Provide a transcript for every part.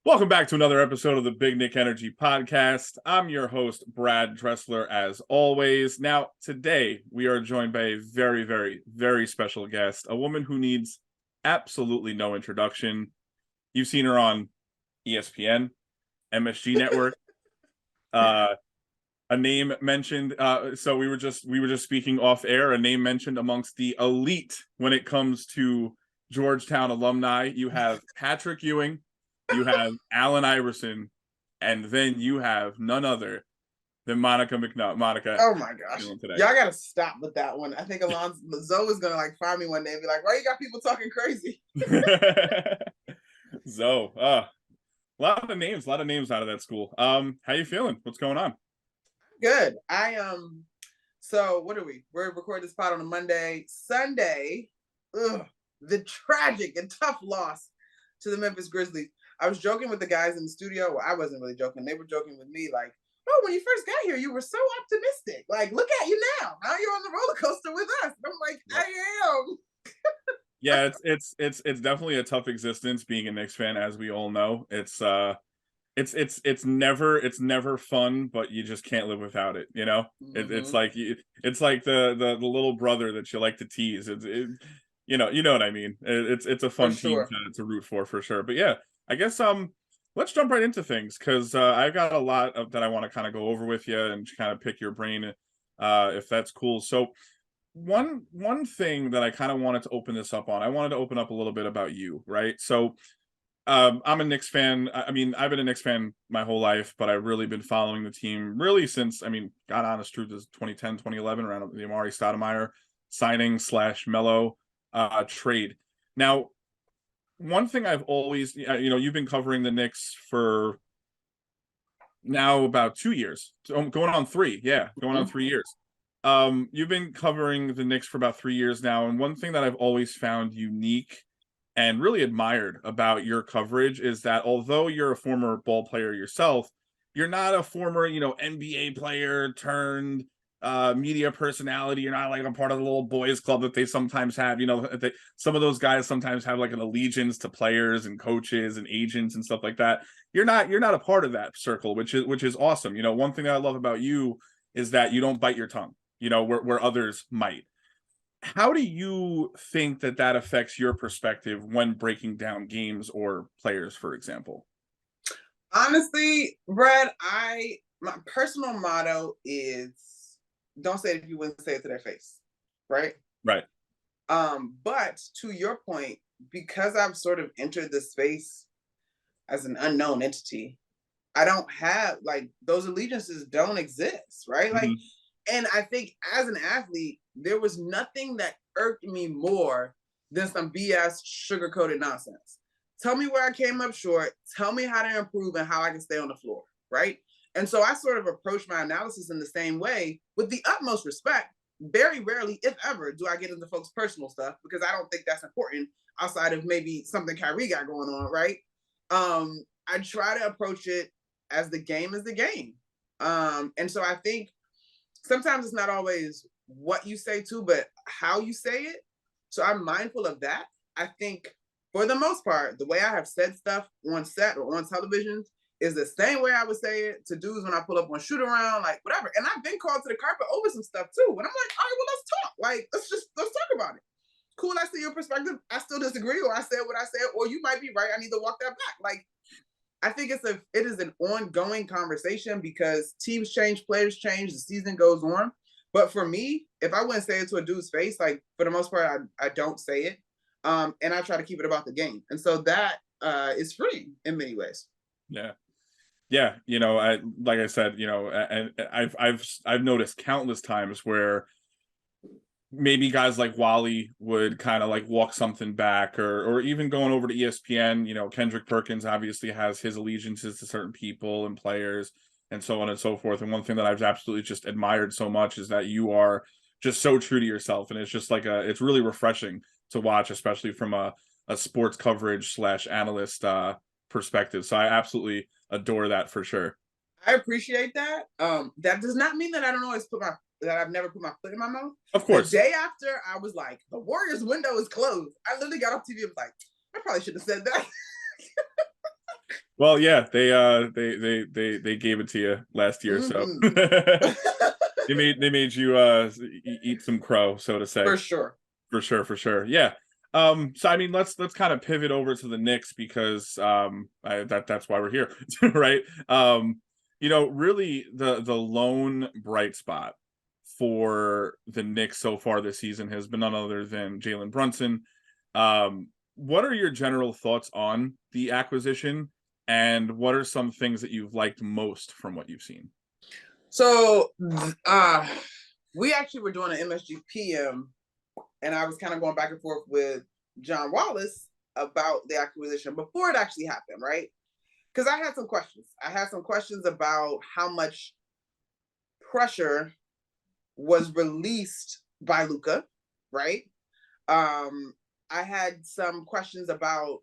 Welcome back to another episode of the Big Nick Energy Podcast. I'm your host, Brad Dressler, as always. Now, today we are joined by a very, very, very special guest, a woman who needs absolutely no introduction. You've seen her on ESPN, MSG Network, a name mentioned. So we were just speaking off air. A name mentioned amongst the elite when it comes to Georgetown alumni. You have Patrick Ewing. You have Allen Iverson, and then you have none other than Monica McNutt. Monica, oh my gosh, y'all gotta stop with that one. I think Zoe is gonna find me one day and be like, "Why you got people talking crazy?" Zoe, a lot of names out of that school. How you feeling? What's going on? Good. So what are we? We're recording this pod on a Monday. Sunday, the tragic and tough loss to the Memphis Grizzlies. I was joking with the guys in the studio. Well, I wasn't really joking. They were joking with me oh, when you first got here, you were so optimistic. Look at you now. Now you're on the roller coaster with us. And I'm like, yeah. I am. Yeah, it's definitely a tough existence being a Knicks fan, as we all know. It's never fun, but you just can't live without it. You know, mm-hmm. It's like the little brother that you like to tease. You know what I mean. It's a fun team to root for sure. But yeah. I guess let's jump right into things because I've got a lot that I want to kind of go over with you and kind of pick your brain if that's cool. So one thing that I kind of wanted to open this up on, I wanted to open up a little bit about you, right? So I'm a Knicks fan. I mean, I've been a Knicks fan my whole life, but I've really been following the team really since, God honest truth is 2010, 2011, around the Amari Stoudemire signing / Melo trade. Now, one thing I've always, you've been covering the Knicks for now about 2 years, going on 3. Yeah, going on 3 years. You've been covering the Knicks for about 3 years now. And one thing that I've always found unique and really admired about your coverage is that although you're a former ball player yourself, you're not a former, NBA player turned media personality. You're not like a part of the little boys club that they sometimes have. Some of those guys sometimes have like an allegiance to players and coaches and agents and stuff like that. You're not a part of that circle, which is awesome. One thing that I love about you is that you don't bite your tongue, where others might. How do you think that affects your perspective when breaking down games or players, for example? Honestly, Brad, my personal motto is don't say it if you wouldn't say it to their face, right? Right. But to your point, because I've sort of entered the space as an unknown entity, I don't have those allegiances don't exist, right? Mm-hmm. And I think as an athlete, there was nothing that irked me more than some BS sugar-coated nonsense. Tell me where I came up short, tell me how to improve and how I can stay on the floor, right? And so I sort of approach my analysis in the same way with the utmost respect. Very rarely, if ever, do I get into folks' personal stuff because I don't think that's important outside of maybe something Kyrie got going on, right? I try to approach it as the game is the game. And so I think sometimes it's not always what you say too, but how you say it. So I'm mindful of that. I think for the most part, the way I have said stuff on set or on television is the same way I would say it to dudes when I pull up on shoot around, whatever. And I've been called to the carpet over some stuff too. And I'm like, all right, well, let's talk. Let's talk about it. Cool, I see your perspective. I still disagree, or I said what I said, or you might be right. I need to walk that back. I think it is an ongoing conversation because teams change, players change, the season goes on. But for me, if I wouldn't say it to a dude's face, for the most part, I don't say it. And I try to keep it about the game. And so that is free in many ways. Yeah. Yeah, like I said, and I've noticed countless times where maybe guys like Wally would kind of walk something back, or even going over to ESPN. Kendrick Perkins obviously has his allegiances to certain people and players, and so on and so forth. And one thing that I've absolutely just admired so much is that you are just so true to yourself, and it's just it's really refreshing to watch, especially from a sports coverage / analyst perspective. So I absolutely adore that for sure. I appreciate that. That does not mean that I don't always that I've never put my foot in my mouth. Of course. The day after I was like, the Warriors window is closed, I literally got off TV and was like, I probably should have said that. Well, yeah, they gave it to you last year, so Mm-hmm. they made you eat some crow, so to say. For sure. For sure, for sure. Yeah. So I mean, let's kind of pivot over to the Knicks because that's why we're here, right? Really the lone bright spot for the Knicks so far this season has been none other than Jalen Brunson. What are your general thoughts on the acquisition, and what are some things that you've liked most from what you've seen? So we actually were doing an MSG PM, and I was kind of going back and forth with John Wallace about the acquisition before it actually happened, right? Because I had some questions. I had some questions about how much pressure was released by Luka, right? I had some questions about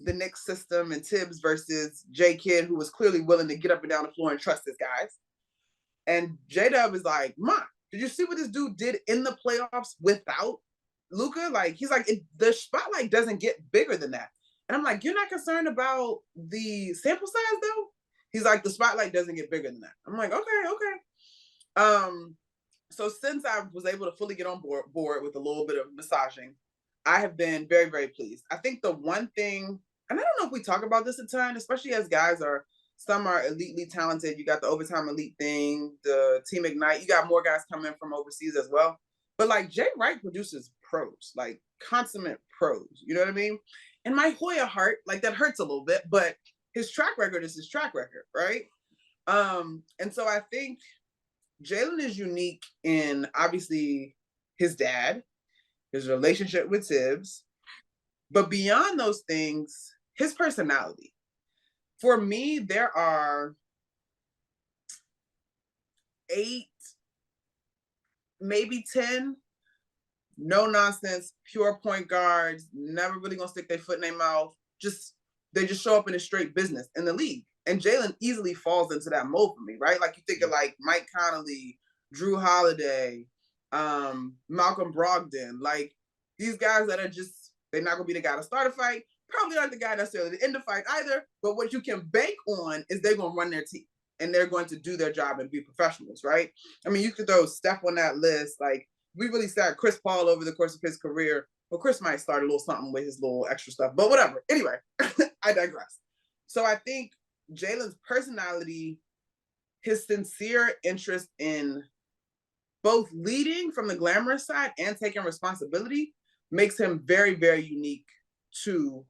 the Knicks system and Tibbs versus J Kidd, who was clearly willing to get up and down the floor and trust his guys. And J Dub is like, Ma, did you see what this dude did in the playoffs without Luka? Like, he's like, the spotlight doesn't get bigger than that. And I'm like, you're not concerned about the sample size though? He's like, the spotlight doesn't get bigger than that. I'm like, okay. So since I was able to fully get on board with a little bit of massaging, I have been very, very pleased. I think the one thing, and I don't know if we talk about this a ton, especially as guys are, some are elitely talented. You got the overtime elite thing, the team McNutt. You got more guys coming from overseas as well. But like Jay Wright produces pros, like consummate pros. You know what I mean? And my Hoya heart, like that hurts a little bit, but his track record is his track record, right? And so I think Jalen is unique in obviously his dad, his relationship with Tibbs, but beyond those things, his personality. For me, there are 8, maybe 10 no nonsense, pure point guards, never really gonna stick their foot in their mouth. They just show up in a straight business in the league. And Jalen easily falls into that mold for me, right? Like you think of like Mike Conley, Drew Holiday, Malcolm Brogdon, like these guys that are just, they're not gonna be the guy to start a fight, probably not the guy necessarily to end the fight either. But what you can bank on is they're gonna run their team and they're going to do their job and be professionals, right? I mean, you could throw Steph on that list, like we really started Chris Paul over the course of his career. Well, Chris might start a little something with his little extra stuff, but whatever. Anyway, I digress. So I think Jalen's personality, his sincere interest in both leading from the glamorous side and taking responsibility makes him very, very unique to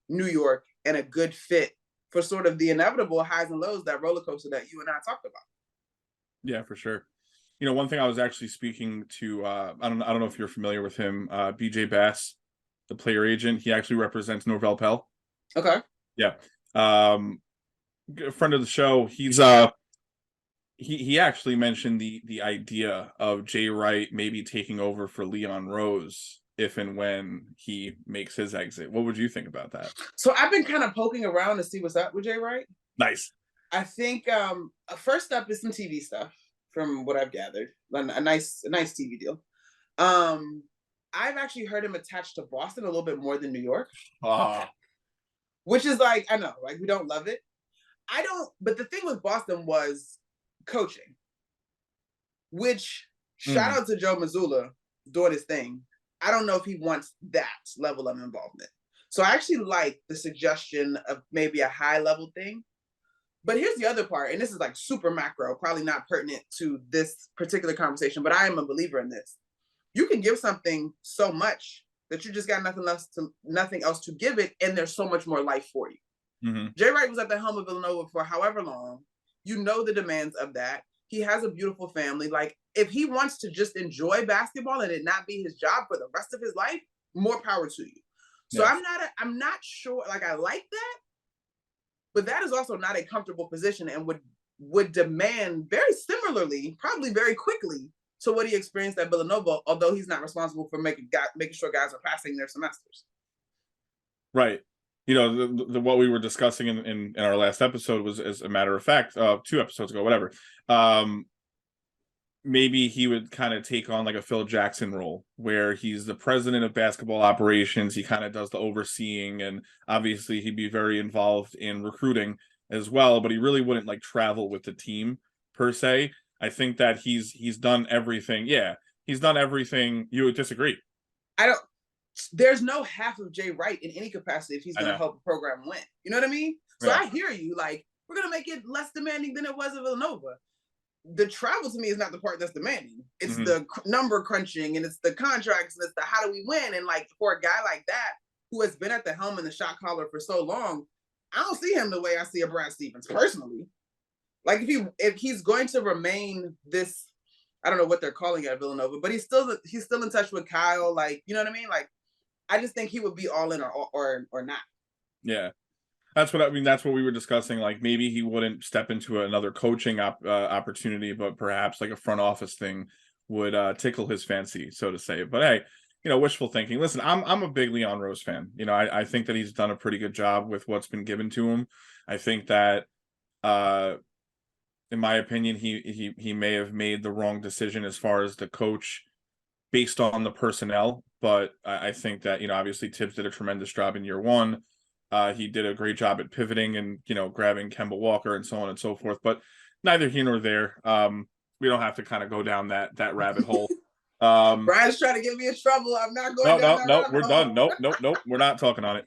New York and a good fit for sort of the inevitable highs and lows, that roller coaster that you and I talked about. Yeah, for sure. One thing I was actually speaking to, I don't know if you're familiar with him, BJ Bass, the player agent. He actually represents Norvell Pell. Okay. Yeah. A friend of the show. He actually mentioned the idea of Jay Wright maybe taking over for Leon Rose if and when he makes his exit. What would you think about that? So I've been kind of poking around to see what's up with Jay Wright. Nice. I think first up is some TV stuff from what I've gathered. A nice TV deal. I've actually heard him attached to Boston a little bit more than New York. Which is like, I know, like we don't love it. I don't, but the thing with Boston was coaching, which shout out to Joe Mazzulla doing his thing. I don't know if he wants that level of involvement. So I actually like the suggestion of maybe a high level thing. But here's the other part, and this is like super macro, probably not pertinent to this particular conversation, but I am a believer in this. You can give something so much that you just got nothing else to give it, and there's so much more life for you. Mm-hmm. Jay Wright was at the helm of Villanova for however long. You know the demands of that. He has a beautiful family. Like, if he wants to just enjoy basketball and it not be his job for the rest of his life, more power to you. So yes. I'm not sure, like I like that, but that is also not a comfortable position and would demand very similarly, probably very quickly, to what he experienced at Villanova, although he's not responsible for making sure guys are passing their semesters. Right. What we were discussing in our last episode was, as a matter of fact, 2 episodes ago, whatever. maybe he would kind of take on like a Phil Jackson role where he's the president of basketball operations. He kind of does the overseeing, and obviously he'd be very involved in recruiting as well, but he really wouldn't like travel with the team per se. I think that he's done everything. Yeah, he's done everything. You would disagree. I don't. There's no half of Jay Wright in any capacity if he's going to help a program win. You know what I mean? So yeah. I hear you. Like, we're going to make it less demanding than it was at Villanova. The travel to me is not the part that's demanding. It's the number crunching, and it's the contracts, and it's the how do we win. And like, for a guy like that who has been at the helm and the shot caller for so long, I don't see him the way I see a Brad Stevens personally. Like, if he's going to remain this, I don't know what they're calling it at Villanova, but he's still in touch with Kyle. Like, you know what I mean? Like, I just think he would be all in or not. Yeah. That's what I mean. That's what we were discussing. Like, maybe he wouldn't step into another coaching opportunity, but perhaps like a front office thing would tickle his fancy, so to say. But hey, wishful thinking. Listen, I'm a big Leon Rose fan. I think that he's done a pretty good job with what's been given to him. I think that, in my opinion, he may have made the wrong decision as far as the coach based on the personnel. But I think that, obviously Tibbs did a tremendous job in year one. He did a great job at pivoting and, grabbing Kemba Walker and so on and so forth. But neither here nor there. We don't have to kind of go down that rabbit hole. Brian's trying to get me in trouble. I'm not going down that rabbit we're hole. done. Nope. We're not talking on it.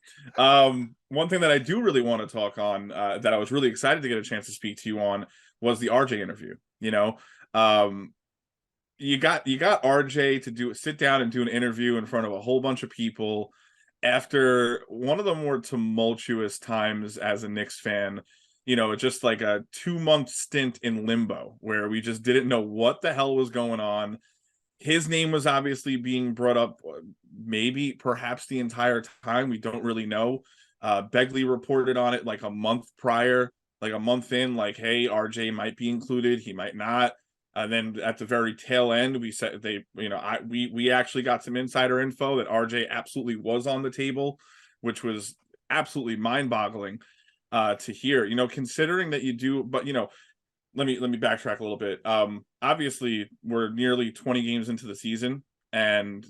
One thing that I do really want to talk on, that I was really excited to get a chance to speak to you on, was the RJ interview. You got RJ to sit down and do an interview in front of a whole bunch of people after one of the more tumultuous times as a Knicks fan. Just like a 2-month stint in limbo where we just didn't know what the hell was going on. His name was obviously being brought up perhaps the entire time. We don't really know. Begley reported on it like a month prior, like a month in, like, hey, RJ might be included, he might not. And then at the very tail end, we said we actually got some insider info that RJ absolutely was on the table, which was absolutely mind-boggling to hear. Considering that you do, but let me backtrack a little bit. Obviously, we're nearly 20 games into the season, and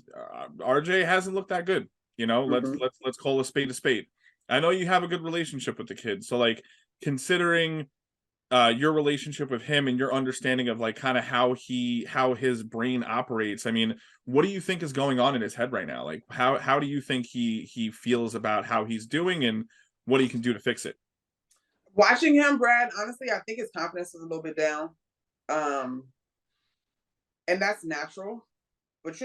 RJ hasn't looked that good. Let's call a spade a spade. I know you have a good relationship with the kid, so like, considering your relationship with him and your understanding of like kind of how his brain operates, I mean, what do you think is going on in his head right now? Like, how do you think he feels about how he's doing and what he can do to fix it? Watching him, Brad, honestly, I think his confidence is a little bit down. And that's natural. But,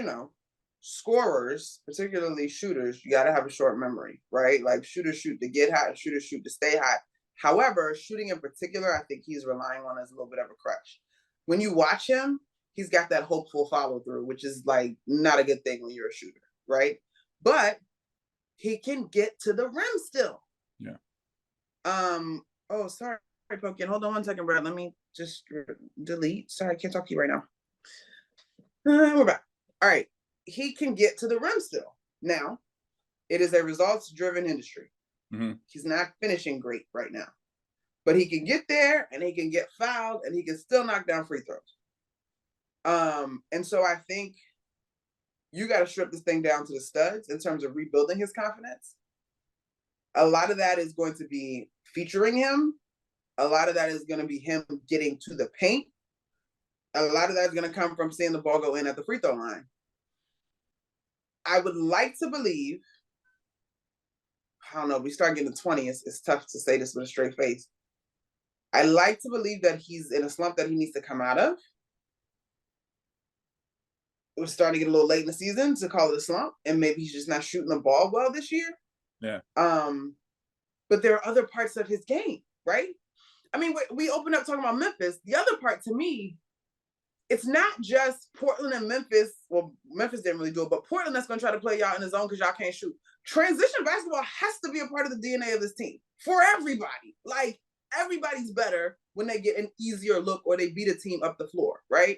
scorers, particularly shooters, you got to have a short memory, right? Like, shooters shoot to get hot, shooters shoot to stay hot. However, shooting in particular, I think he's relying on as a little bit of a crutch. When you watch him, he's got that hopeful follow through, which is like not a good thing when you're a shooter, right? But he can get to the rim still. Yeah. Oh, sorry, Pumpkin. Hold on one second, Brad. Let me just delete. Sorry, I can't talk to you right now. We're back. All right. He can get to the rim still. Now, it is a results-driven industry. Mm-hmm. He's not finishing great right now. But he can get there, and he can get fouled, and he can still knock down free throws. And so I think you got to strip this thing down to the studs in terms of rebuilding his confidence. A lot of that is going to be featuring him. A lot of that is going to be him getting to the paint. A lot of that is going to come from seeing the ball go in at the free throw line. I would like to believe, I don't know, we start getting to 20, it's tough to say this with a straight face. I like to believe that he's in a slump that he needs to come out of. It was starting to get a little late in the season to call it a slump, and maybe he's just not shooting the ball well this year. Yeah. But there are other parts of his game, right? I mean, we opened up talking about Memphis. The other part to me, it's not just Portland and Memphis. Well, Memphis didn't really do it, but Portland that's going to try to play y'all in the zone because y'all can't shoot. Transition basketball has to be a part of the DNA of this team for everybody. Like, everybody's better when they get an easier look or they beat a team up the floor, right?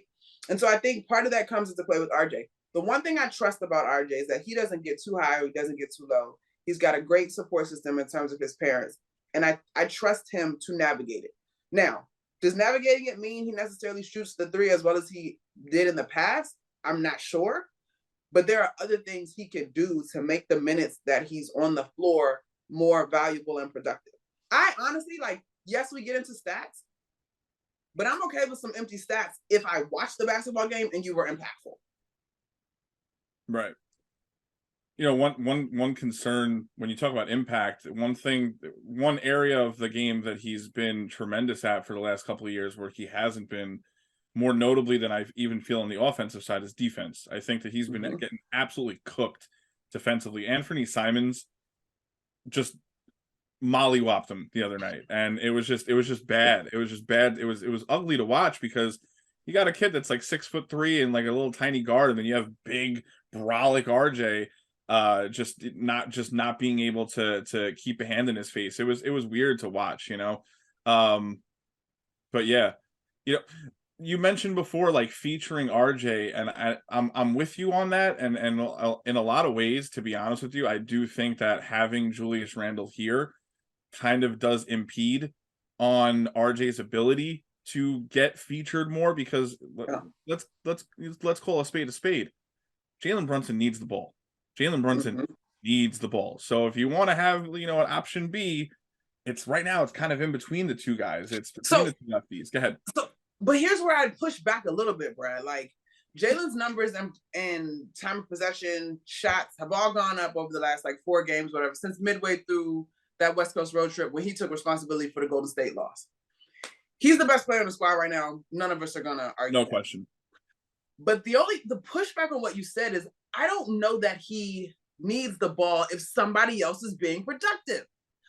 And so I think part of that comes into play with RJ. The one thing I trust about RJ is that he doesn't get too high or he doesn't get too low. He's got a great support system in terms of his parents. And I trust him to navigate it. Now, does navigating it mean he necessarily shoots the three as well as he did in the past, I'm not sure. But there are other things he can do to make the minutes that he's on the floor more valuable and productive. I honestly, like, yes, we get into stats, but I'm okay with some empty stats if I watched the basketball game and you were impactful. Right. You know, one concern when you talk about impact, one area of the game that he's been tremendous at for the last couple of years where he hasn't been, more notably than I even feel on the offensive side, is defense. I think that he's been getting absolutely cooked defensively. Anthony Simons just mollywopped him the other night, and it was just bad. It was just bad. It was ugly to watch because you got a kid that's like 6'3" and like a little tiny guard, and then you have big brolic RJ just not being able to keep a hand in his face. It was weird to watch, you know. But yeah, you know, you mentioned before like featuring RJ, and I'm with you on that, and in a lot of ways, to be honest with you, I do think that having Julius Randle here kind of does impede on RJ's ability to get featured more, because let's call a spade a spade. Jalen Brunson needs the ball. Jalen Brunson needs the ball. So if you want to have, you know, an option B, it's right now it's kind of in between the two guys. It's between the two lefties. Go ahead. But here's where I'd push back a little bit, Brad. Like, Jalen's numbers and time of possession, shots have all gone up over the last like 4 games, whatever, since midway through that West Coast road trip when he took responsibility for the Golden State loss. He's the best player in the squad right now. None of us are gonna argue. No question. But the pushback on what you said is, I don't know that he needs the ball if somebody else is being productive.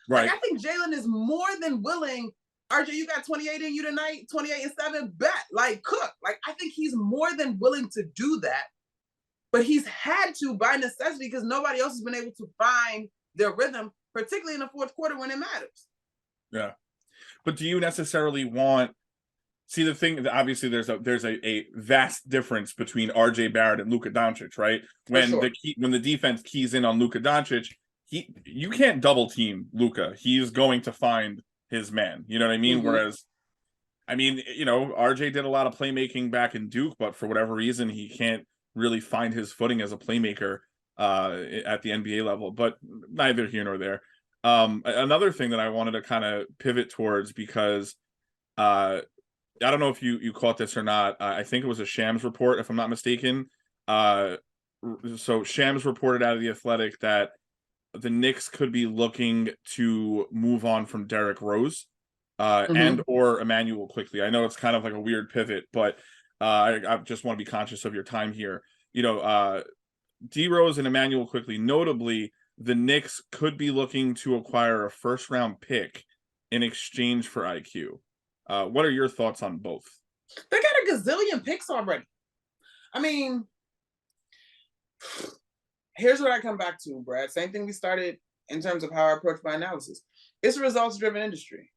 Right. Like, I think Jalen is more than willing. RJ, you got 28 in you tonight, 28 and 7, bet. Like, cook. Like, I think he's more than willing to do that. But he's had to by necessity because nobody else has been able to find their rhythm, particularly in the fourth quarter when it matters. Yeah. But do you necessarily want... See, the thing, obviously, there's a vast difference between RJ Barrett and Luka Doncic, right? When the defense keys in on Luka Doncic, you can't double team Luka. He's going to find his man. You know what I mean? Whereas, I mean, you know, RJ did a lot of playmaking back in Duke, but for whatever reason, he can't really find his footing as a playmaker at the NBA level. But neither here nor there. Another thing that I wanted to kind of pivot towards, because I don't know if you caught this or not. I think it was a Shams report, if I'm not mistaken. So Shams reported out of The Athletic that the Knicks could be looking to move on from Derrick Rose and or Emmanuel Quickly. I know it's kind of like a weird pivot, but I just want to be conscious of your time here. You know, D Rose and Emmanuel Quickly, notably, the Knicks could be looking to acquire a first-round pick in exchange for IQ. What are your thoughts on both? They got a gazillion picks already. I mean, here's what I come back to, Brad. Same thing we started in terms of how I approach my analysis. It's a results-driven industry.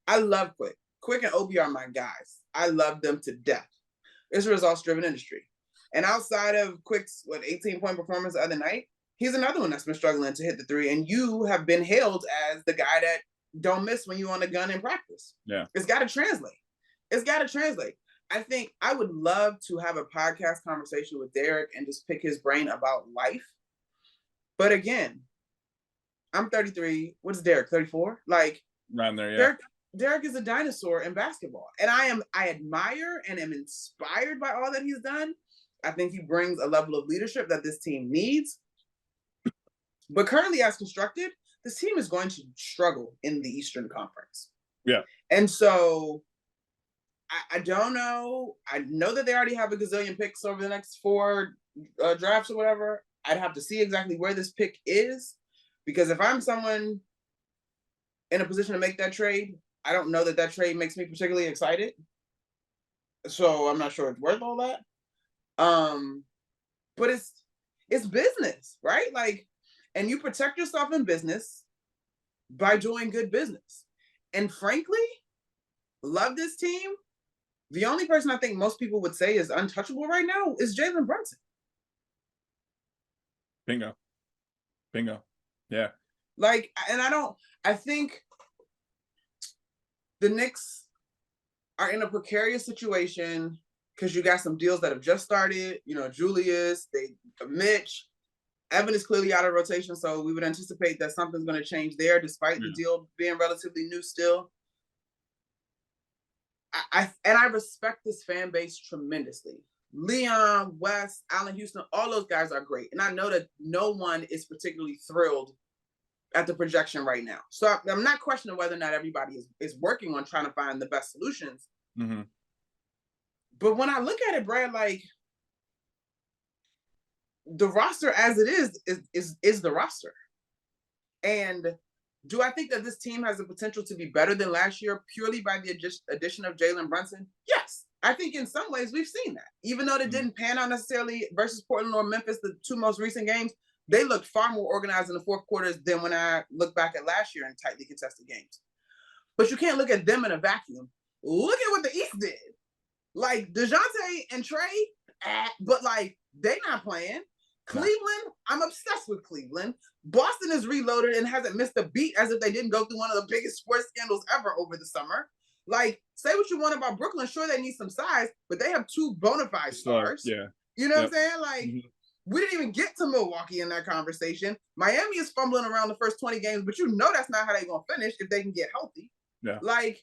I love Quick. Quick and Obi are my guys. I love them to death. It's a results-driven industry. And outside of Quick's 18-point performance the other night, he's another one that's been struggling to hit the three. And you have been hailed as the guy that don't miss when you on the gun in practice. Yeah. It's got to translate. It's got to translate. I think I would love to have a podcast conversation with Derek and just pick his brain about life. But again, I'm 33. What's Derek, 34? Like, around there, yeah. Derek is a dinosaur in basketball. And I admire and am inspired by all that he's done. I think he brings a level of leadership that this team needs. But currently, as constructed, this team is going to struggle in the Eastern Conference. Yeah. And so I don't know. I know that they already have a gazillion picks over the next 4 drafts or whatever. I'd have to see exactly where this pick is, because if I'm someone in a position to make that trade, I don't know that trade makes me particularly excited. So I'm not sure it's worth all that. But it's business, right? Like, and you protect yourself in business by doing good business. And frankly, love this team. The only person I think most people would say is untouchable right now is Jalen Brunson. Bingo. Yeah. Like, and I think the Knicks are in a precarious situation because you got some deals that have just started. You know, Julius, Mitch, Evan is clearly out of rotation, so we would anticipate that something's going to change there, despite the deal being relatively new still. I respect this fan base tremendously. Leon, Wes, Allen Houston, all those guys are great. And I know that no one is particularly thrilled at the projection right now. So I'm not questioning whether or not everybody is working on trying to find the best solutions. Mm-hmm. But when I look at it, Brad, like the roster as it is the roster. And do I think that this team has the potential to be better than last year purely by the addition of Jalen Brunson? Yes. I think in some ways we've seen that. Even though they didn't pan out necessarily versus Portland or Memphis, the two most recent games, they looked far more organized in the fourth quarters than when I look back at last year in tightly contested games. But you can't look at them in a vacuum. Look at what the East did. Like DeJounte and Trey, but like they not playing. Cleveland, I'm obsessed with Cleveland. Boston is reloaded and hasn't missed a beat as if they didn't go through one of the biggest sports scandals ever over the summer. Like, say what you want about Brooklyn. Sure, they need some size, but they have two bona fide stars. Yeah. You know what I'm saying? Like, we didn't even get to Milwaukee in that conversation. Miami is fumbling around the first 20 games, but you know that's not how they're going to finish if they can get healthy. Yeah. Like,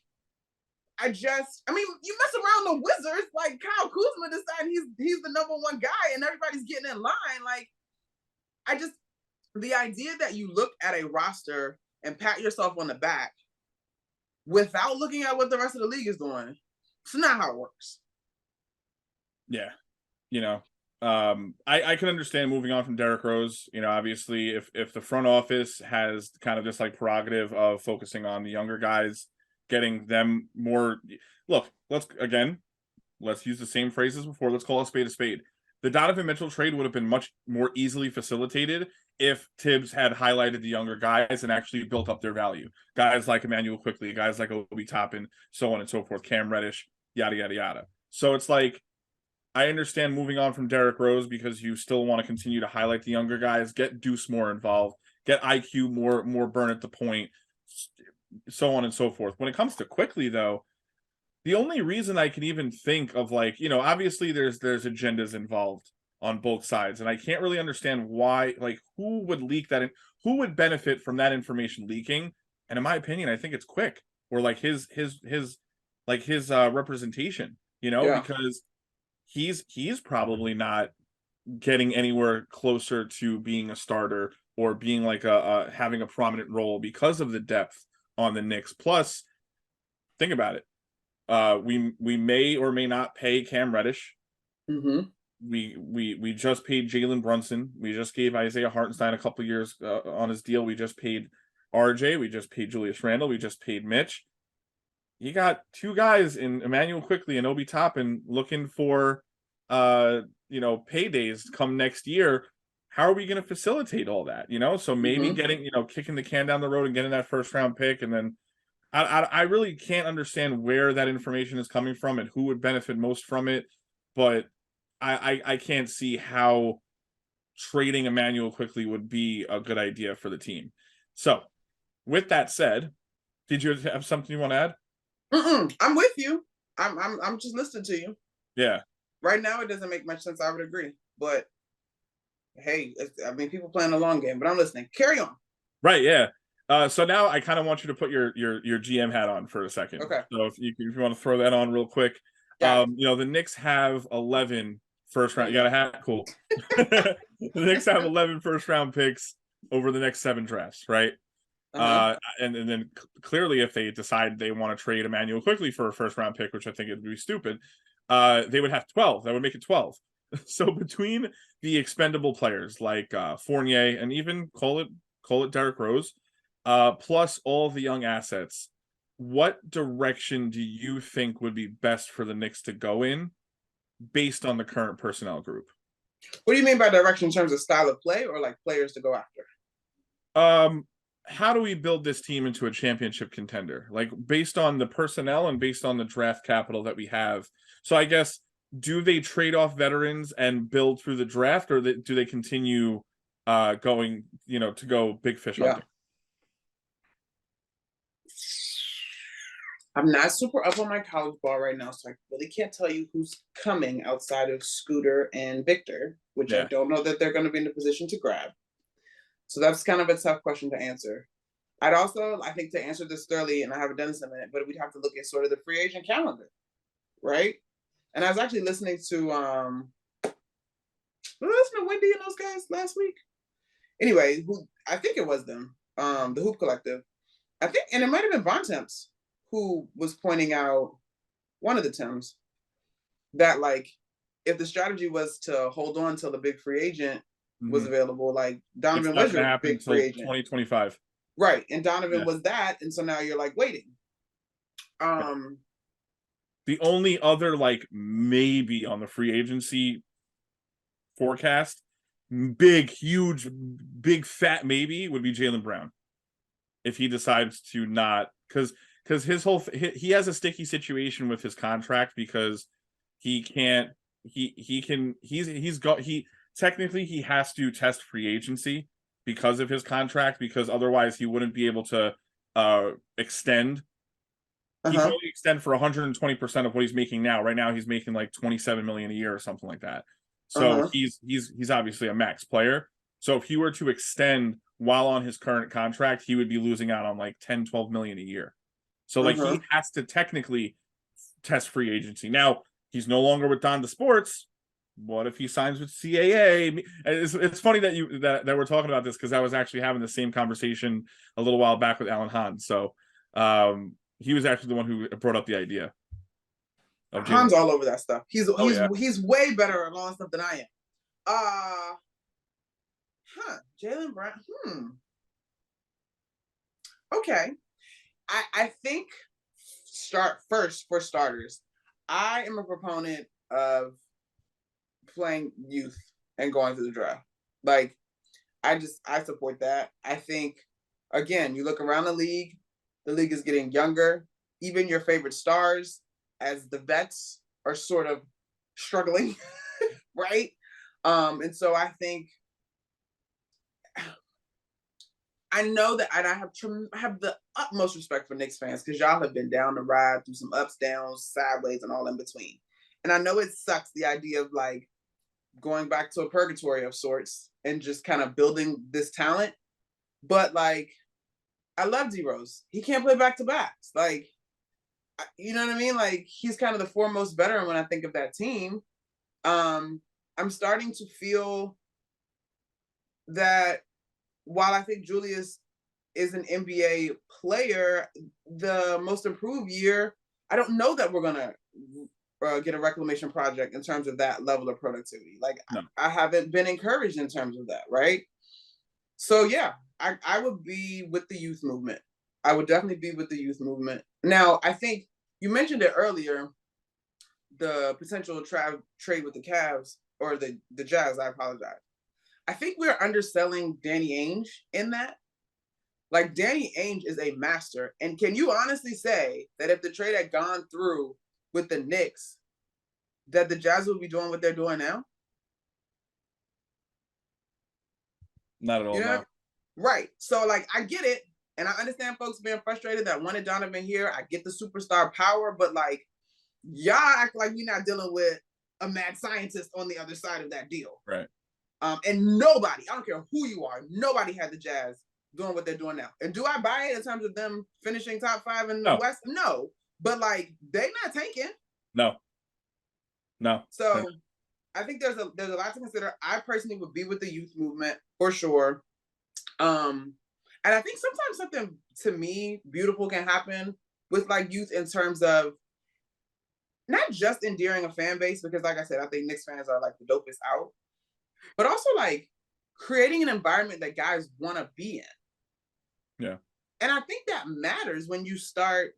you mess around the Wizards, like Kyle Kuzma decided he's the number one guy and everybody's getting in line. Like, the idea that you look at a roster and pat yourself on the back without looking at what the rest of the league is doing, it's not how it works. Yeah. You know, I can understand moving on from Derrick Rose. You know, obviously if the front office has kind of this like prerogative of focusing on the younger guys, getting them more. Look, let's use the same phrases before. Let's call a spade a spade. The Donovan Mitchell trade would have been much more easily facilitated if Tibbs had highlighted the younger guys and actually built up their value. Guys like Emmanuel Quickley, guys like Obi Toppin, so on and so forth, Cam Reddish, yada, yada, yada. So it's like, I understand moving on from Derrick Rose because you still want to continue to highlight the younger guys, get Deuce more involved, get IQ more burn at the point, so on and so forth. When it comes to Quickley, though, the only reason I can even think of, like, you know, obviously there's agendas involved on both sides, and I can't really understand why, like, who would leak that, who would benefit from that information leaking. And in my opinion, I think it's Quick, or like his representation, you know, because he's probably not getting anywhere closer to being a starter or being like having a prominent role because of the depth on the Knicks. Plus, think about it. We may or may not pay Cam Reddish. Mm-hmm. We just paid Jalen Brunson. We just gave Isaiah Hartenstein a couple years on his deal. We just paid RJ. We just paid Julius Randle. We just paid Mitch. You got two guys in Emmanuel Quickley and Obi Toppin looking for paydays come next year. How are we going to facilitate all that? You know, so maybe getting, kicking the can down the road and getting that first round pick, and then I really can't understand where that information is coming from and who would benefit most from it, but I can't see how trading Emmanuel Quickley would be a good idea for the team. So, with that said, did you have something you want to add? I'm with you. I'm just listening to you. Yeah. Right now, it doesn't make much sense. I would agree, but hey, people playing a long game, but I'm listening. Carry on. Right. Yeah. So now I kind of want you to put your GM hat on for a second. Okay. So if you want to throw that on real quick, the Knicks have 11 first round. You got a hat? Cool. The Knicks have 11 first round picks over the next 7 drafts, right? And then clearly, if they decide they want to trade Emmanuel Quickley for a first round pick, which I think would be stupid, they would have 12. That would make it 12. So between the expendable players like Fournier and even call it Derrick Rose, plus all the young assets, what direction do you think would be best for the Knicks to go in based on the current personnel group? What do you mean by direction in terms of style of play, or like players to go after? How do we build this team into a championship contender? Like based on the personnel and based on the draft capital that we have. So I guess, do they trade off veterans and build through the draft, or do they continue going, to go big fish hunting? I'm not super up on my college ball right now, so I really can't tell you who's coming outside of Scooter and Victor, which I Yeah. don't know that they're going to be in a position to grab. So that's kind of a tough question to answer. I'd also, I think, to answer this thoroughly, and I haven't done this in a minute, but we'd have to look at sort of the free agent calendar, right? And I was actually listening to Wendy and those guys last week. Anyway, I think it was them, the Hoop Collective. I think, and it might have been Von Temps who was pointing out, one of the Tims, that like if the strategy was to hold on till the big free agent was available, like Donovan was your big free agent 2025, right? And Donovan was that, and so now you're like waiting. The only other like maybe on the free agency forecast, big, huge, big fat maybe would be Jalen Brown, if he decides to not, because his whole he has a sticky situation with his contract because he can't he technically he has to test free agency because of his contract, because otherwise he wouldn't be able to extend. He can only extend for 120% of what he's making now. Right now he's making like 27 million a year or something like that. So he's obviously a max player. So if he were to extend while on his current contract, he would be losing out on like 10, 12 million a year. So like he has to technically test free agency. Now, he's no longer with Donda Sports. What if he signs with CAA? It's funny that we're talking about this, because I was actually having the same conversation a little while back with Alan Hahn. So he was actually the one who brought up the idea. Han's all over that stuff. He's way better at all stuff than I am. Jalen Brown. Okay. I think for starters, I am a proponent of playing youth and going to the draft. Like, I support that. I think, again, you look around the league is getting younger. Even your favorite stars, as the vets, are sort of struggling, right? And so I think, I know that, and I have the utmost respect for Knicks fans, because y'all have been down the ride through some ups, downs, sideways, and all in between. And I know it sucks, the idea of like going back to a purgatory of sorts and just kind of building this talent. But like, I love D-Rose. He can't play back-to-backs. Like, you know what I mean? Like, he's kind of the foremost veteran when I think of that team. I'm starting to feel that while I think Julius is an NBA player, the most improved year, I don't know that we're going to get a reclamation project in terms of that level of productivity. Like, no. I haven't been encouraged in terms of that, right? So, yeah, I would be with the youth movement. I would definitely be with the youth movement. Now, I think you mentioned it earlier, the potential trade with the Cavs, or the Jazz, I apologize. I think we're underselling Danny Ainge in that. Like, Danny Ainge is a master. And can you honestly say that if the trade had gone through with the Knicks, that the Jazz would be doing what they're doing now? Not at all, no. Right. So, like, I get it. And I understand folks being frustrated that wanted Donovan here. I get the superstar power, but like, y'all act like we're not dealing with a mad scientist on the other side of that deal. Right. And nobody, I don't care who you are, nobody had the Jazz doing what they're doing now. And do I buy it in terms of them finishing top 5 in the West? No. But like, they not tanking. No. So I think there's a lot to consider. I personally would be with the youth movement for sure. And I think sometimes something, to me, beautiful can happen with like youth in terms of not just endearing a fan base, because like I said, I think Knicks fans are like the dopest out, but also like creating an environment that guys want to be in. Yeah. And I think that matters when you start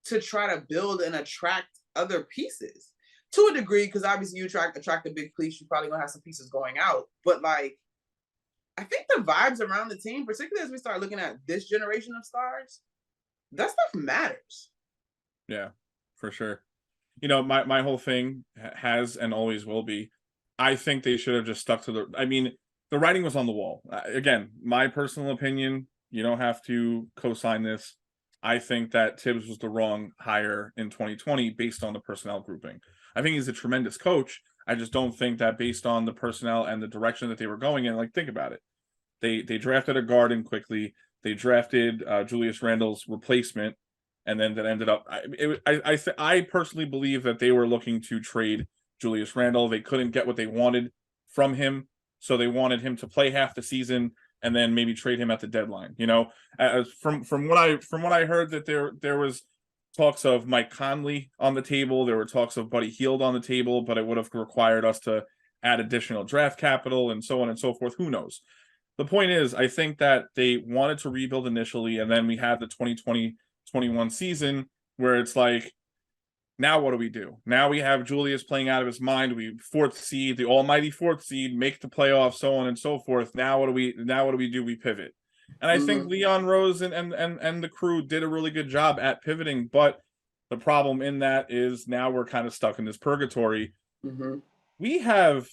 to try to build and attract other pieces to a degree, because obviously you attract a big piece, you're probably gonna have some pieces going out. But like, I think the vibes around the team, particularly as we start looking at this generation of stars, that stuff matters. Yeah, for sure. You know, my whole thing has and always will be, I think they should have just stuck to the writing was on the wall. Again, my personal opinion, you don't have to co-sign this. I think that Tibbs was the wrong hire in 2020 based on the personnel grouping. I think he's a tremendous coach. I just don't think that based on the personnel and the direction that they were going in, like, think about it. They drafted a guard in quickly. They drafted Julius Randle's replacement, and then that ended up. I personally believe that they were looking to trade Julius Randle. They couldn't get what they wanted from him, so they wanted him to play half the season and then maybe trade him at the deadline. You know, from what I heard, that there was talks of Mike Conley on the table. There were talks of Buddy Hield on the table, but it would have required us to add additional draft capital and so on and so forth. Who knows? The point is, I think that they wanted to rebuild initially, and then we had the 2020-21 season where it's like, now what do we do? Now we have Julius playing out of his mind. We fourth seed, the almighty fourth seed, make the playoffs, so on and so forth. Now what do we do? We pivot. And I think Leon Rose and the crew did a really good job at pivoting, but the problem in that is now we're kind of stuck in this purgatory. We have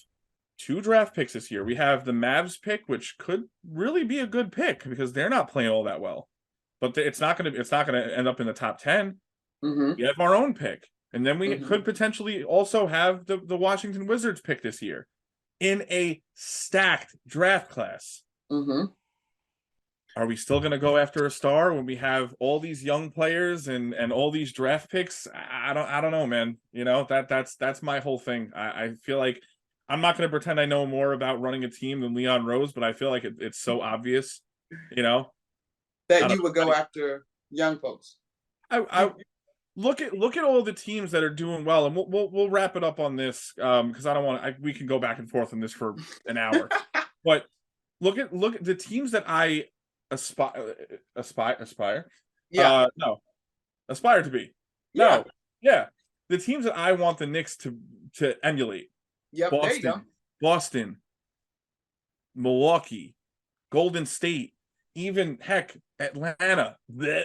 2 draft picks this year. We have the Mavs pick, which could really be a good pick because they're not playing all that well. But it's not going to end up in the top 10. We have our own pick. And then we could potentially also have the Washington Wizards pick this year in a stacked draft class. Are we still going to go after a star when we have all these young players and all these draft picks? I don't know, man. You know, that's my whole thing. I feel like I'm not going to pretend I know more about running a team than Leon Rose, but I feel like it's so obvious, you know, that you would go after young folks. I look at all the teams that are doing well, and we'll wrap it up on this because I don't want we can go back and forth on this for an hour. But look at the teams that I aspire to be. The teams that I want the Knicks to emulate. Yep, there you go. Boston, Milwaukee, Golden State, even heck, Atlanta. Blech.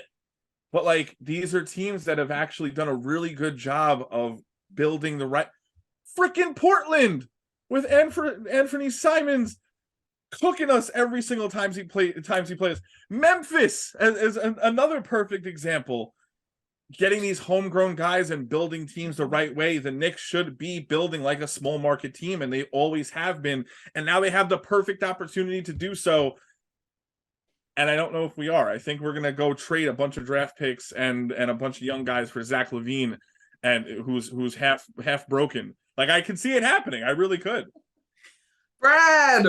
But like, these are teams that have actually done a really good job of building the right. Freaking Portland with Anthony Simons cooking us every single time he plays. Memphis as another perfect example. Getting these homegrown guys and building teams the right way. The Knicks should be building like a small market team, and they always have been. And now they have the perfect opportunity to do so. And I don't know if we are. I think we're going to go trade a bunch of draft picks and a bunch of young guys for Zach LaVine, and who's half broken. Like, I can see it happening. I really could. Brad!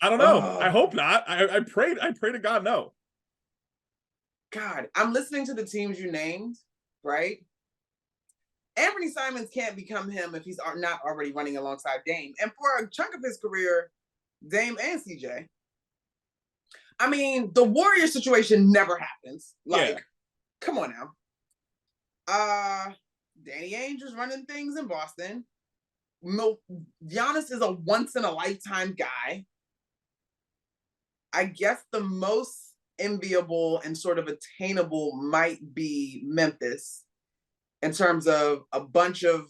I don't know. I hope not. I pray to God no. God, I'm listening to the teams you named, right? Anthony Simons can't become him if he's not already running alongside Dame. And for a chunk of his career, Dame and CJ. I mean, the Warrior situation never happens. Like, come on now. Danny Ainge is running things in Boston. Giannis is a once-in-a-lifetime guy. I guess the most enviable and sort of attainable might be Memphis in terms of a bunch of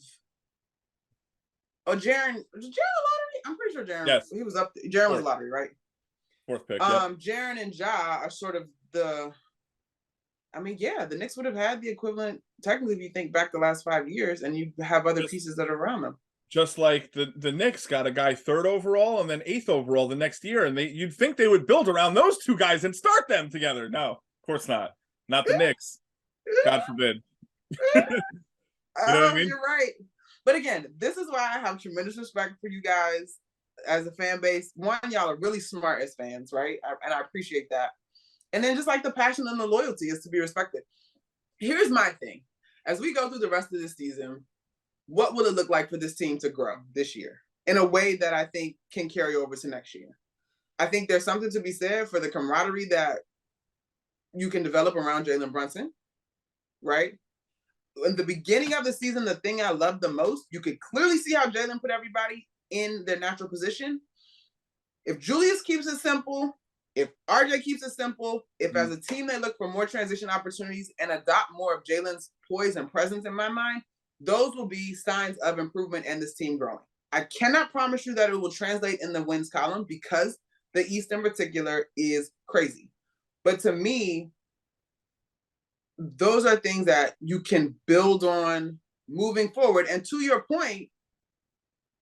Jaren lottery? I'm pretty sure Jaren. Yes. He was up. Jaren was lottery, right? Fourth pick. Jaren and Ja are sort of the. I mean, yeah, the Knicks would have had the equivalent technically if you think back the last 5 years, and you have other pieces that are around them. Just like the Knicks got a guy 3rd overall and then 8th overall the next year, and you'd think they would build around those 2 guys and start them together. No, of course not. Not the Knicks. God forbid. You know what I mean? You're right. But again, this is why I have tremendous respect for you guys as a fan base. One, y'all are really smart as fans, right? And I appreciate that. And then just like the passion and the loyalty is to be respected. Here's my thing. As we go through the rest of this season, what will it look like for this team to grow this year in a way that I think can carry over to next year? I think there's something to be said for the camaraderie that you can develop around Jalen Brunson, right? In the beginning of the season, the thing I loved the most, you could clearly see how Jalen put everybody in their natural position. If Julius keeps it simple, if RJ keeps it simple, if as a team they look for more transition opportunities and adopt more of Jalen's poise and presence in my mind, those will be signs of improvement and this team growing. I cannot promise you that it will translate in the wins column because the East in particular is crazy. But to me, those are things that you can build on moving forward. And to your point,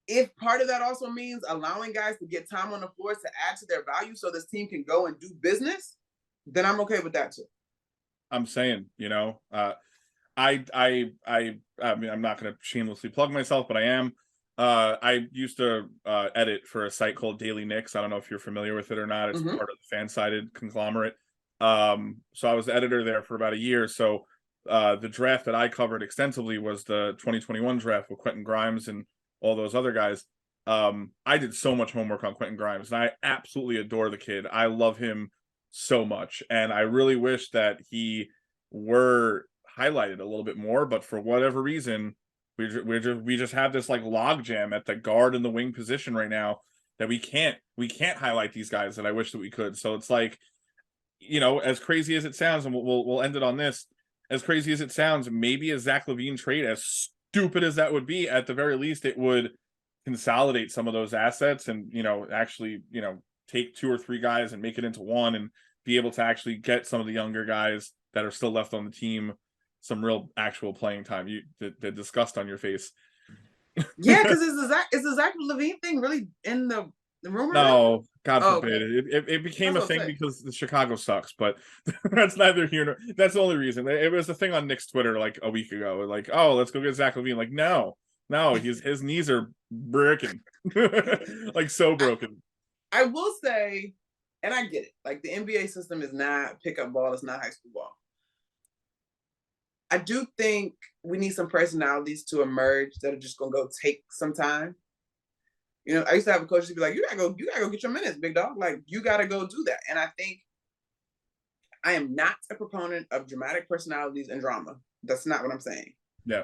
if part of that also means allowing guys to get time on the floor to add to their value so this team can go and do business, then I'm okay with that too. I'm saying, I mean, I'm not going to shamelessly plug myself, but I am. I used to edit for a site called Daily Knicks. I don't know if you're familiar with it or not. It's part of the fan-sided conglomerate. So I was the editor there for about a year. So the draft that I covered extensively was the 2021 draft with Quentin Grimes and all those other guys. I did so much homework on Quentin Grimes, and I absolutely adore the kid. I love him so much, and I really wish that he were highlighted a little bit more, but for whatever reason, we just have this like log jam at the guard and the wing position right now that we can't highlight these guys that I wish that we could. So it's like, as crazy as it sounds, and we'll end it on this. As crazy as it sounds, maybe a Zach LaVine trade, as stupid as that would be, at the very least, it would consolidate some of those assets and actually take 2 or 3 guys and make it into one and be able to actually get some of the younger guys that are still left on the team some real actual playing time. The disgust on your face. Yeah, because is the Zach LaVine thing really in the rumor? No, God forbid. Okay. It became a thing because the Chicago sucks, but that's neither here nor that's the only reason. It was a thing on Knicks Twitter like a week ago. Like, oh, let's go get Zach LaVine. Like, no, his knees are breaking. Like so broken. I will say, and I get it, like the NBA system is not pickup ball, it's not high school ball. I do think we need some personalities to emerge that are just gonna go take some time. I used to have a coach to be like, you gotta go get your minutes, big dog. Like, you gotta go do that. And I think I am not a proponent of dramatic personalities and drama. That's not what I'm saying. Yeah.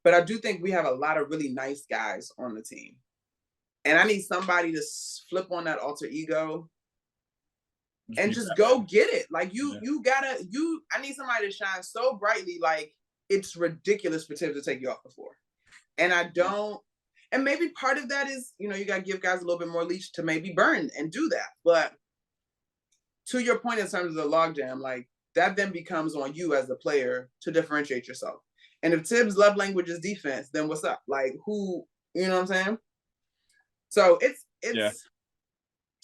But I do think we have a lot of really nice guys on the team. And I need somebody to flip on that alter ego and just go get it. Like I need somebody to shine so brightly, like it's ridiculous for Tibbs to take you off the floor. And I don't, and maybe part of that is, you got to give guys a little bit more leash to maybe burn and do that. But to your point in terms of the logjam, like that then becomes on you as a player to differentiate yourself. And if Tibbs' love language is defense, then what's up? Like who, you know what I'm saying? So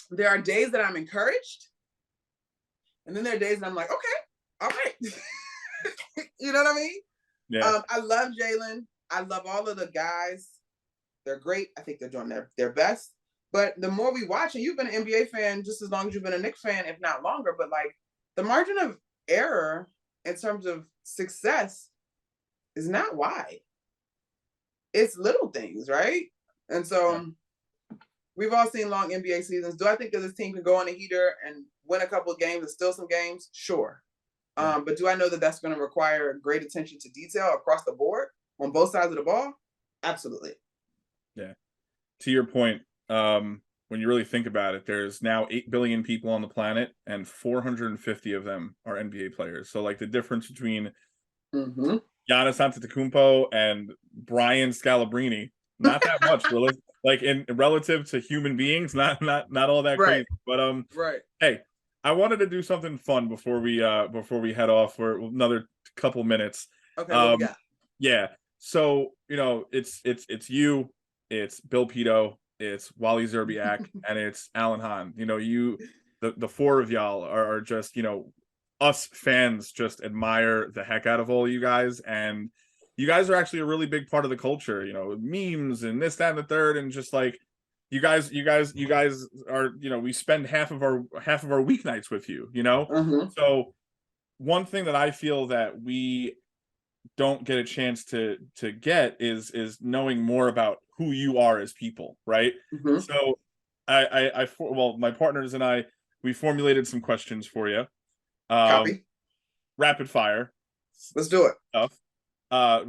there are days that I'm encouraged. And then there are days that I'm like, okay, all right. You know what I mean? Yeah. I love Jalen. I love all of the guys. They're great. I think they're doing their best. But the more we watch, and you've been an NBA fan just as long as you've been a Knicks fan, if not longer, but like the margin of error in terms of success is not wide. It's little things, right? And so we've all seen long NBA seasons. Do I think that this team can go on a heater and win a couple of games and steal some games? Sure. But do I know that that's going to require great attention to detail across the board on both sides of the ball? Absolutely. Yeah. To your point, when you really think about it, there's now 8 billion people on the planet and 450 of them are NBA players. So like the difference between Giannis Antetokounmpo and Brian Scalabrine, not that much, really. Like in relative to human beings, not all that crazy. But hey, I wanted to do something fun before we head off for another couple minutes. Okay. Yeah. So it's you, it's Bill Pito, it's Wally Zerbiak, and it's Alan Hahn. The 4 of y'all are just us fans just admire the heck out of all you guys, and you guys are actually a really big part of the culture, memes and this, that, and the third, and just like you guys are, we spend half of our weeknights with you, So one thing that I feel that we don't get a chance to get is knowing more about who you are as people, right? So my partners and I, we formulated some questions for you. Copy. Rapid fire. Let's do it. Stuff.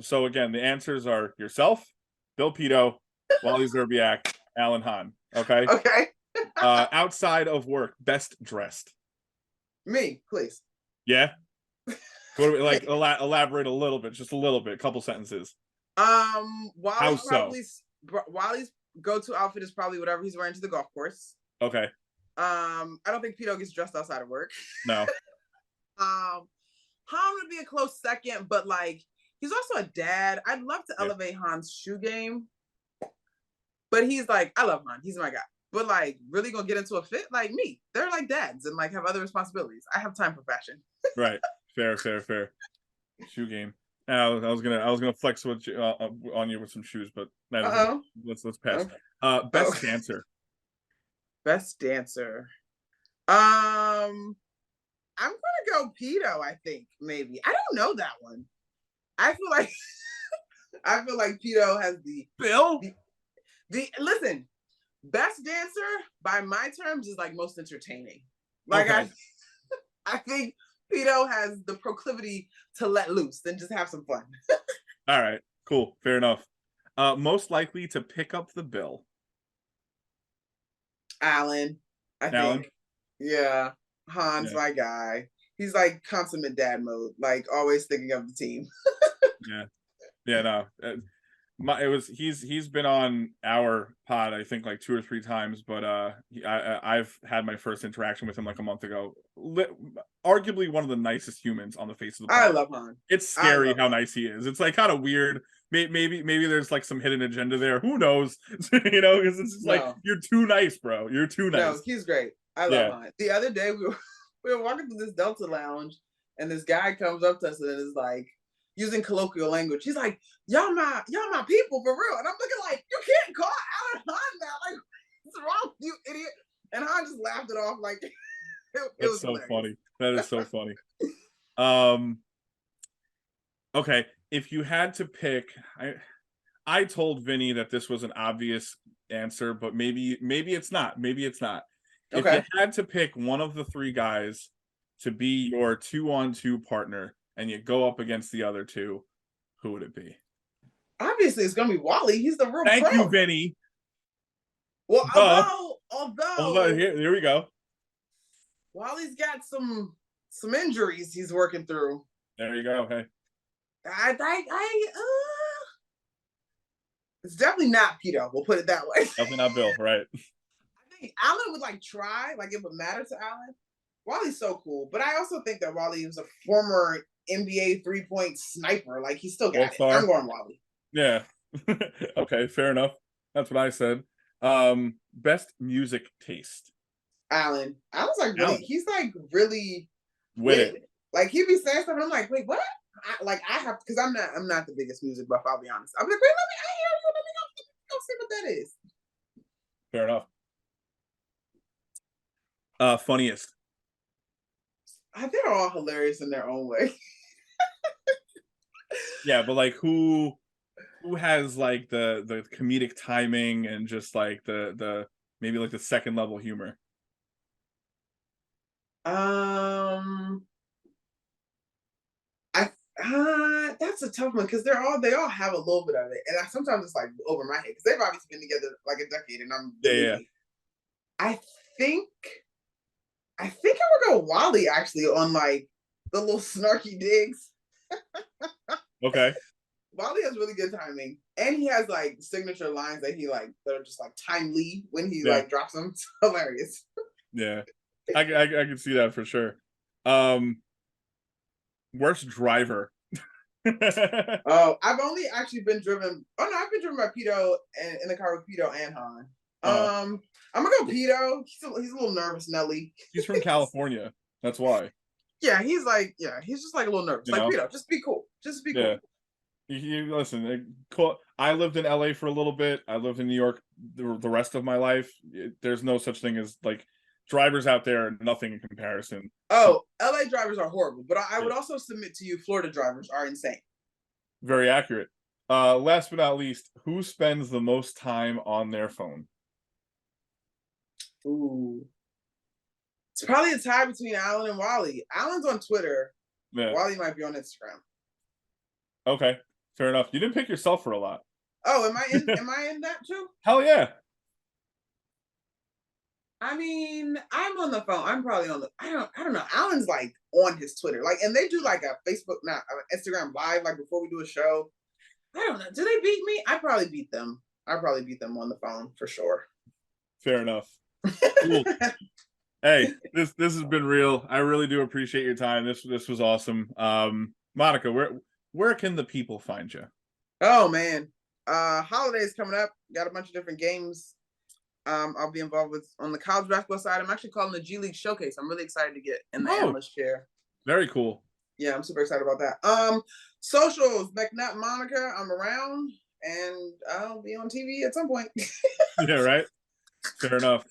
So again, the answers are yourself, Bill Pito, Wally Zerbiak, Alan Hahn. Okay. Okay. Outside of work, best dressed. Me, please. Yeah. What do we, like elaborate a little bit, just a little bit, couple sentences. Wally's go-to outfit is probably whatever he's wearing to the golf course. Okay. I don't think Pito gets dressed outside of work. No. Han would be a close second, but like he's also a dad. I'd love to elevate Han's shoe game, but he's like, I love Han. He's my guy. But like, really gonna get into a fit like me? They're like dads and like have other responsibilities. I have time for fashion. Right. Fair. Shoe game. I was gonna flex with on you with some shoes, but let's pass. Okay. Best dancer. Best dancer. I'm gonna go Pedo. I think maybe I don't know that one. I feel like Pedo has the listen. Best dancer by my terms is like most entertaining. Like okay. I think Pedo has the proclivity to let loose and just have some fun. All right, cool, fair enough. Most likely to pick up the bill. Alan, I think. Yeah, Han's my guy. He's like consummate dad mode, like always thinking of the team. No. He's been on our pod I think like 2 or 3 times, but I've had my first interaction with him like a month ago. Arguably one of the nicest humans on the face of the planet. I love Han. It's scary how nice he is. It's like kind of weird. Maybe there's like some hidden agenda there. Who knows? Because it's just like you're too nice, bro. You're too nice. No, he's great. I love Han. The other day we were walking through this Delta lounge, and this guy comes up to us and is like, using colloquial language, he's like, y'all my people for real. And I'm looking like, you can't call Alan Han that. Like, what's wrong, you idiot? And Han just laughed it off like it was so hilarious. Funny. That is so funny. Okay, if you had to pick, I told Vinny that this was an obvious answer, but maybe it's not. Maybe it's not. Okay. If you had to pick one of the 3 guys to be your 2-on-2 partner, and you go up against the other 2, who would it be? Obviously, it's gonna be Wally. He's the real Thank you, Vinny. Well, although here we go. Wally's got some injuries he's working through. There you go. Hey, it's definitely not Pedo. We'll put it that way. Definitely not Bill, right? I think Alan would like try, like it would matter to Alan. Wally's so cool, but I also think that Wally is a former NBA 3-point sniper. Like he still got it. I'm going Wally. Yeah. Okay, fair enough. That's what I said. Best music taste. Alan's like really. He's like really with it. Like he'd be saying stuff, and I'm like, wait, what? I have because I'm not the biggest music buff. I'll be honest. I'm like, wait, I hear you. Let me go see what that is. Fair enough. Funniest. They're all hilarious in their own way. Yeah, but like who has like the comedic timing and just like the maybe like the second level humor? That's a tough one because they all have a little bit of it, and sometimes it's like over my head because they've obviously been together like a decade, and I'm I think I would go Wally actually on like the little snarky digs. Okay. Wally has really good timing, and he has like signature lines that that are just like timely when he like drops them. It's hilarious. Yeah, I can see that for sure. Worst driver. I've only actually been driven. Oh no, I've been driven by Pedo and in the car with Pedo and Han. I'm gonna go Pedo. He's a little nervous, Nelly. He's from California. That's why. Yeah, he's just like a little nervous. Like Pedo, just be cool. Just be cool. You listen. I lived in LA for a little bit. I lived in New York the rest of my life. There's no such thing as like drivers out there. Nothing in comparison. Oh, LA drivers are horrible, but I would also submit to you, Florida drivers are insane. Very accurate. Last but not least, who spends the most time on their phone? Ooh, it's probably a tie between Alan and Wally. Alan's on Twitter. Yeah. Wally might be on Instagram. Okay, fair enough. You didn't pick yourself for a lot. Oh, am I in that too? Hell yeah. I mean, I'm on the phone. I'm probably on the. I don't know. Alan's like on his Twitter, like, and they do like a Facebook, not Instagram live, like before we do a show. I don't know. Do they beat me? I probably beat them. I probably beat them on the phone for sure. Fair enough. Cool. Hey, this has been real. I really do appreciate your time. This was awesome. Monica, where can the people find you? Oh man, holidays coming up. Got a bunch of different games. I'll be involved with on the college basketball side. I'm actually calling the G League Showcase. I'm really excited to get in the analyst chair. Very cool. Yeah, I'm super excited about that. Socials, McNutt Monica. I'm around, and I'll be on TV at some point. Yeah, right. Fair enough.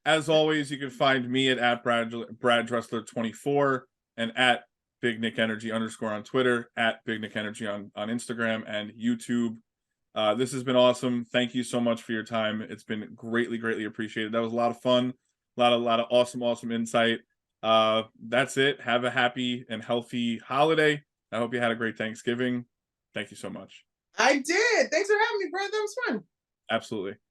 As always, you can find me at Brad Dressler 24 and at Big Knick Energy _ on Twitter, at Big Knick Energy on Instagram and YouTube. This has been awesome. Thank you so much for your time. It's been greatly appreciated. That was a lot of fun. A lot of awesome insight. That's it. Have a happy and healthy holiday. I hope you had a great Thanksgiving. Thank you so much. I did. Thanks for having me, Brad. That was fun. Absolutely.